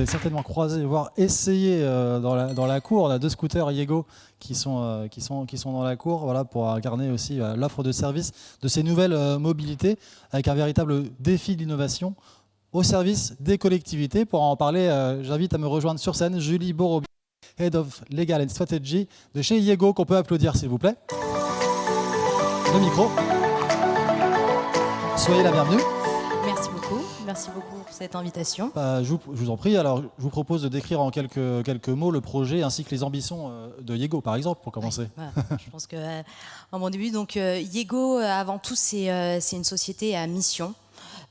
certainement croisé, voire essayé dans la cour. On a 2 scooters Yego qui sont dans la cour, voilà, pour incarner aussi l'offre de service de ces nouvelles mobilités, avec un véritable défi d'innovation au service des collectivités. Pour en parler, j'invite à me rejoindre sur scène Julie Borobi, Head of Legal and Strategy de chez Yego, qu'on peut applaudir s'il vous plaît. Le micro. Soyez la bienvenue. Merci beaucoup pour cette invitation. Je vous en prie. Alors, je vous propose de décrire en quelques mots le projet ainsi que les ambitions de Yego, par exemple, pour commencer. Ouais, je pense qu'à mon début, donc Yego, avant tout, c'est une société à mission.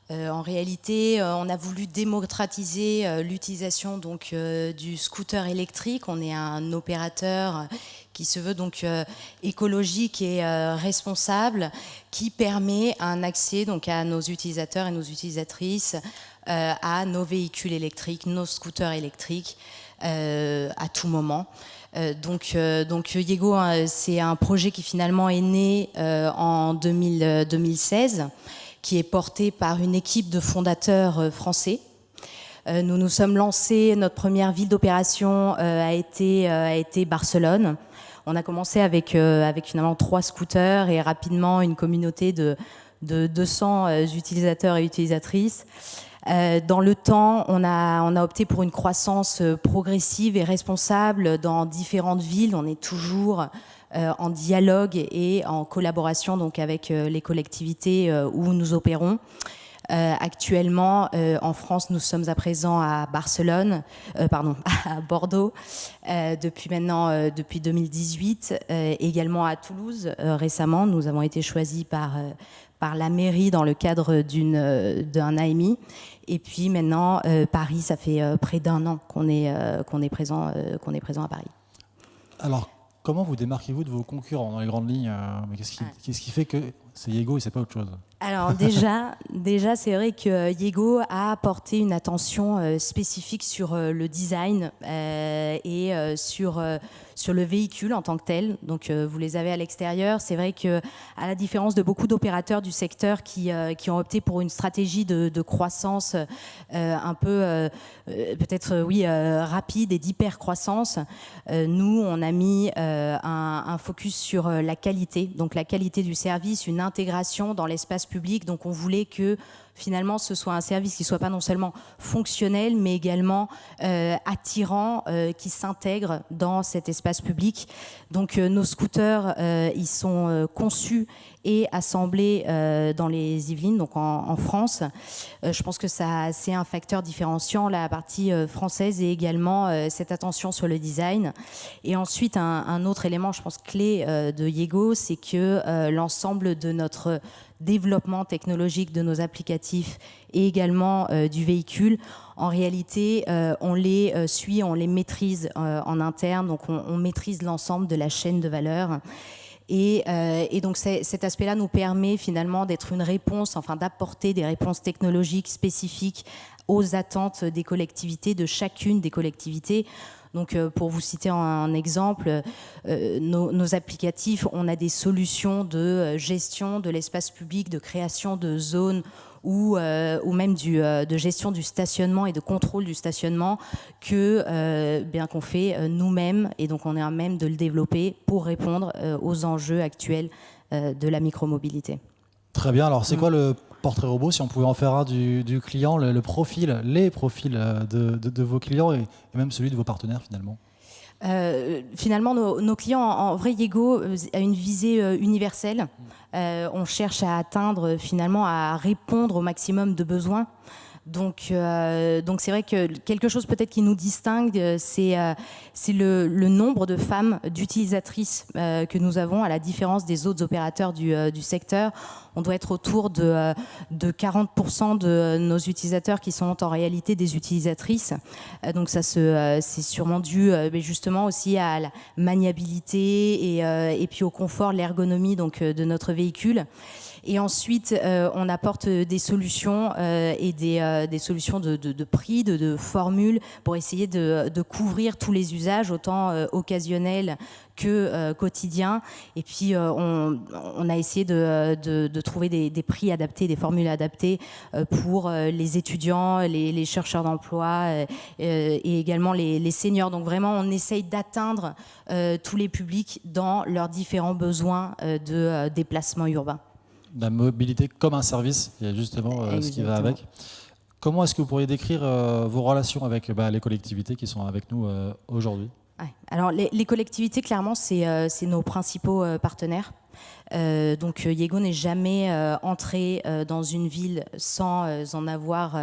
En réalité, on a voulu démocratiser l'utilisation donc du scooter électrique. On est un opérateur qui se veut donc écologique et responsable, qui permet un accès donc à nos utilisateurs et nos utilisatrices à nos véhicules électriques, nos scooters électriques à tout moment. Donc Yego, c'est un projet qui finalement est né en 2016. Qui est porté par une équipe de fondateurs français. Nous nous sommes lancés, notre première ville d'opération a été Barcelone. On a commencé avec finalement 3 scooters et rapidement une communauté de 200 utilisateurs et utilisatrices. Dans le temps, on a opté pour une croissance progressive et responsable dans différentes villes. On est toujours en dialogue et en collaboration donc avec les collectivités où nous opérons. Actuellement, en France, nous sommes à présent à à Bordeaux, depuis 2018, également à Toulouse. Récemment, nous avons été choisis par la mairie dans le cadre d'un AMI. Et puis maintenant, Paris, ça fait près d'1 an qu'on est présent à Paris. Alors, comment vous démarquez-vous de vos concurrents dans les grandes lignes? Qu'est-ce qui fait que c'est Yego et c'est pas autre chose? Alors déjà c'est vrai que Yego a apporté une attention spécifique sur le design et sur le véhicule en tant que tel. Donc vous les avez à l'extérieur. C'est vrai que à la différence de beaucoup d'opérateurs du secteur qui ont opté pour une stratégie de croissance un peu peut-être rapide et d'hyper-croissance, nous on a mis un focus sur la qualité. Donc la qualité du service, une intégration dans l'espace public. Donc on voulait que finalement ce soit un service qui soit pas non seulement fonctionnel mais également attirant, qui s'intègre dans cet espace public. Donc nos scooters ils sont conçus et assemblés dans les Yvelines, donc en France. Je pense que ça c'est un facteur différenciant la partie française et également cette attention sur le design. Et ensuite un autre élément je pense clé de Yego, c'est que l'ensemble de notre développement technologique de nos applicatifs et également du véhicule, en réalité on les suit, on les maîtrise en interne, donc on maîtrise l'ensemble de la chaîne de valeur. Et donc cet aspect-là nous permet finalement d'être une réponse, enfin d'apporter des réponses technologiques spécifiques aux attentes des collectivités, de chacune des collectivités. Donc pour vous citer un exemple, nos applicatifs, on a des solutions de gestion de l'espace public, de création de zones ou même de gestion du stationnement et de contrôle du stationnement qu'on fait nous-mêmes, et donc on est à même de le développer pour répondre aux enjeux actuels de la micromobilité. Très bien, alors c'est quoi le portrait robot, si on pouvait en faire un du client, les profils de vos clients et même celui de vos partenaires finalement? Finalement, nos clients, en vrai, Yego a une visée universelle. On cherche à atteindre, finalement, à répondre au maximum de besoins. Donc c'est vrai que quelque chose peut-être qui nous distingue, c'est le nombre de femmes d'utilisatrices que nous avons, à la différence des autres opérateurs du secteur. On doit être autour de 40% de nos utilisateurs qui sont en réalité des utilisatrices. Donc ça c'est sûrement dû justement aussi à la maniabilité et puis au confort, l'ergonomie donc de notre véhicule. Et ensuite, on apporte des solutions et des solutions de prix, de formules pour essayer de couvrir tous les usages, autant occasionnels que quotidiens. Et puis, on a essayé de trouver des prix adaptés, des formules adaptées pour les étudiants, les chercheurs d'emploi et également les seniors. Donc vraiment, on essaye d'atteindre tous les publics dans leurs différents besoins de déplacement urbain. La mobilité comme un service, il y a justement ce qui va avec. Comment est-ce que vous pourriez décrire vos relations avec les collectivités qui sont avec nous aujourd'hui? Ouais. Alors les collectivités, clairement, c'est nos principaux partenaires. Donc Yego n'est jamais entré dans une ville sans en avoir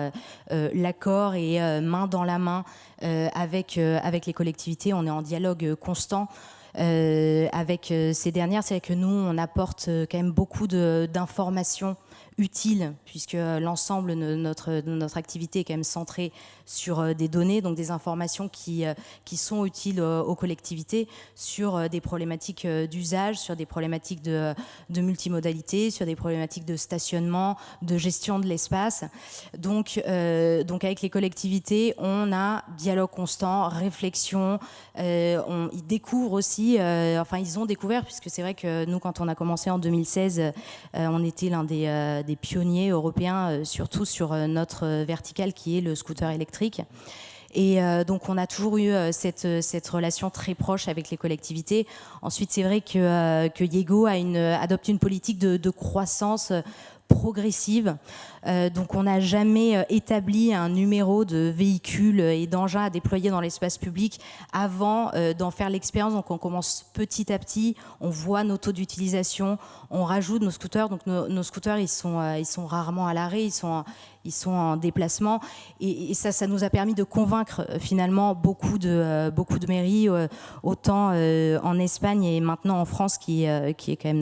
l'accord et main dans la main avec les collectivités. On est en dialogue constant avec ces dernières. C'est vrai que nous, on apporte quand même beaucoup d'informations utiles, puisque l'ensemble de notre activité est quand même centrée sur des données, donc des informations qui sont utiles aux collectivités sur des problématiques d'usage, sur des problématiques de multimodalité, sur des problématiques de stationnement, de gestion de l'espace. Donc avec les collectivités, on a dialogue constant, réflexion, ils découvrent aussi, ils ont découvert, puisque c'est vrai que nous, quand on a commencé en 2016, on était l'un des pionniers européens, surtout sur notre verticale qui est le scooter électrique. Et donc on a toujours eu cette relation très proche avec les collectivités. Ensuite, c'est vrai que Yego adopte une politique de croissance progressive. Donc on n'a jamais établi un numéro de véhicules et d'engins à déployer dans l'espace public avant d'en faire l'expérience. Donc on commence petit à petit, on voit nos taux d'utilisation, on rajoute nos scooters. Donc nos scooters, ils sont rarement à l'arrêt, ils sont en déplacement, et ça nous a permis de convaincre finalement beaucoup de mairies, autant en Espagne et maintenant en France, qui est quand même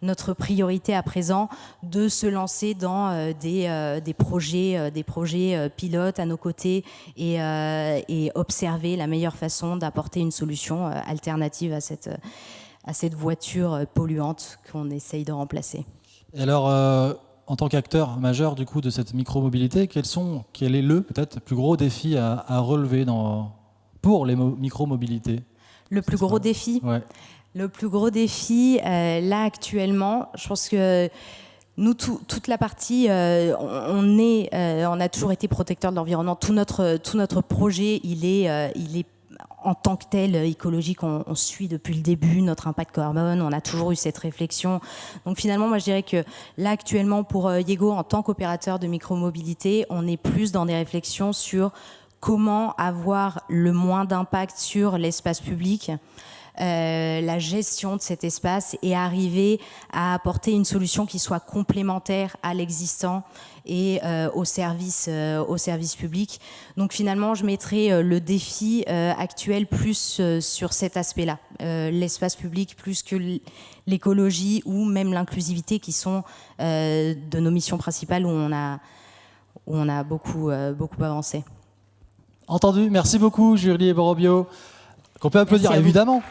notre priorité à présent, de se lancer dans des projets pilotes à nos côtés et observer la meilleure façon d'apporter une solution alternative à cette voiture polluante qu'on essaye de remplacer. Et alors, en tant qu'acteur majeur du coup de cette micromobilité, quel est le peut-être plus gros défi à relever pour les micromobilités? Le plus gros défi, ouais. Le plus gros défi, là actuellement, je pense que nous, toute la partie, on a toujours été protecteur de l'environnement. Tout notre projet, il est en tant que tel écologique. On suit depuis le début notre impact carbone. On a toujours eu cette réflexion. Donc finalement, moi je dirais que là actuellement pour Yego, en tant qu'opérateur de micromobilité, on est plus dans des réflexions sur comment avoir le moins d'impact sur l'espace public. La gestion de cet espace et arriver à apporter une solution qui soit complémentaire à l'existant et au service public. Donc finalement, je mettrai le défi actuel plus sur cet aspect-là, l'espace public plus que l'écologie ou même l'inclusivité, qui sont de nos missions principales où on a beaucoup avancé. Entendu, merci beaucoup Julie Borobio, qu'on peut applaudir évidemment.